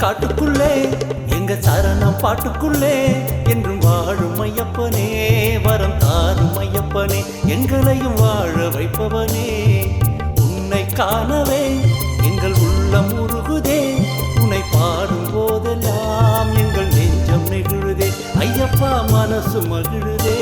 காட்டுக்குள்ளே எங்க சரணம் பாட்டுக்குள்ளே என்றும் வாழும் ஐயப்பனே, வரம் தாரும் ஐயப்பனே, எங்களையும் வாழ வைப்பவனே. உன்னை காணவே எங்கள் உள்ளம் உருகுதே, உன்னை பாடும் போதெல்லாம் எங்கள் நெஞ்சம் நெகிழுதே, ஐயப்பா மனசு மகிழுதே.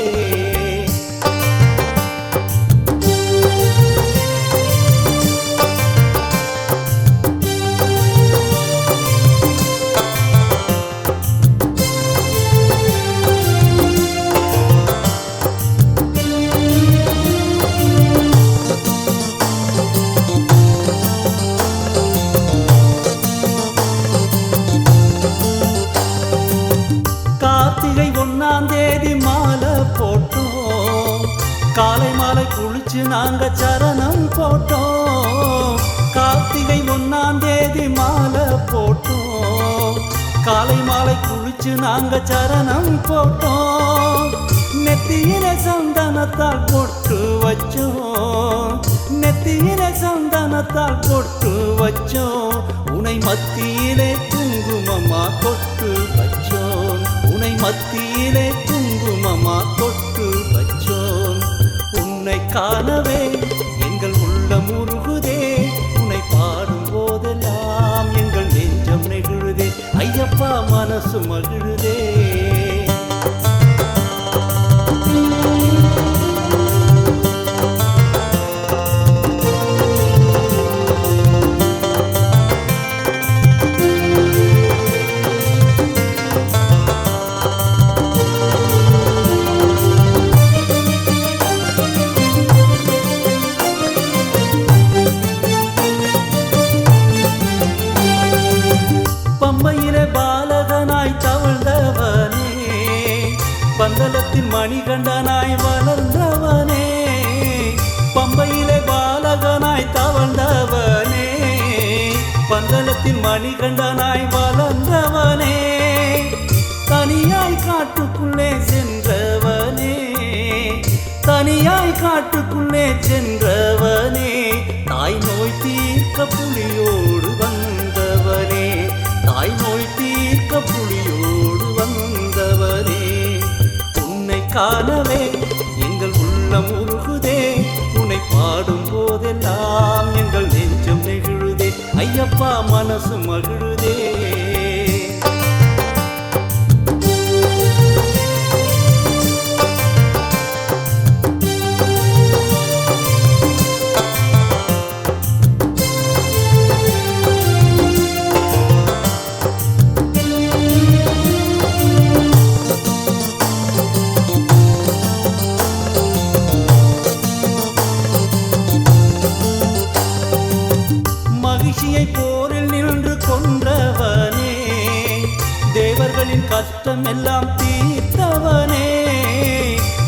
கார்த்திகை 1ஆம் தேதி மாலை போட்டோம், காலை மாலை குளிச்சு நாங்க சரணம் போட்டோம். கார்த்திகை 1ஆம் தேதி மாலை போட்டோம், காலை மாலை குளிச்சு நாங்க சரணம் போட்டோம். நெத்தியில சந்தனத்தால் பொட்டு வச்சோம், நெத்தியில சந்தனத்தால் பொட்டு வச்சோம். உனை மத்தியிலே குங்குமமா கொட்டு வச்சோம், உனை மத்தியிலே குங்குமமா கொட்டு வச்சோம். உன்னை காணவே எங்கள் உள்ளம் உருகுதே, உன்னை பாடும் போதெல்லாம் எங்கள் நெஞ்சம் நெகிழுதே, ஐயப்பா மனசு மகிழுதே. பம்பையிலே பாலகனாய் தவழ்ந்தவனே, பந்தலத்தின் மணிகண்டனாய் வளர்ந்தவனே. பம்பையிலே பாலகனாய் தவழ்ந்தவனே, பந்தலத்தின் மணிகண்டனாய் வளர்ந்தவனே. தனியாய் காட்டுக்குள்ளே சென்றவனே, தனியாய் காட்டுக்குள்ளே சென்றவனே. தாய் நோய் தீர்க்க புலியோடு வந்தவனே, தாய் நோய் தீர்க்க புலியோடு வந்தவனே. உன்னை காணவே எங்கள் உள்ளம் உருகுதே, உன்னை பாடும் போதெல்லாம் எங்கள் நெஞ்சம் நெகிழுதே, ஐயப்பா மனசு மகிழுதே. மகிழ்ச்சியை போரில் நின்று கொன்றவனே, தேவர்களின் கஷ்டம் எல்லாம் தீர்த்தவனே.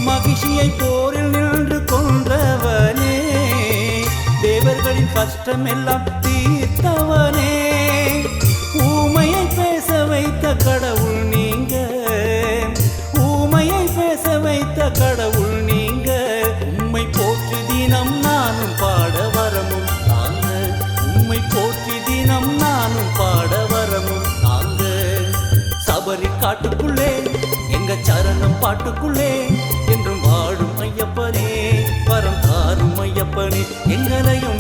மகிழ்ச்சியை போரில் நின்று கொன்றவனே, தேவர்களின் கஷ்டம் எல்லாம் தீர்த்தவனே. ஊமையை பேச வைத்த கடவுள் நீங்க, ஊமையை பேச வைத்த கடவுள் நீங்க. உம்மை போற்றி தினம் நானும் பாட வரமும் தாங்க, உம்மை போற்றி தினம் நானும் பாட வரமும் தாங்க. சபரி காட்டுக்குள்ளே எங்க சரணம் பாட்டுக்குள்ளே என்றும் வாழும் ஐயப்பனே, வரம் தாரும் ஐயப்பனே, எங்களையும்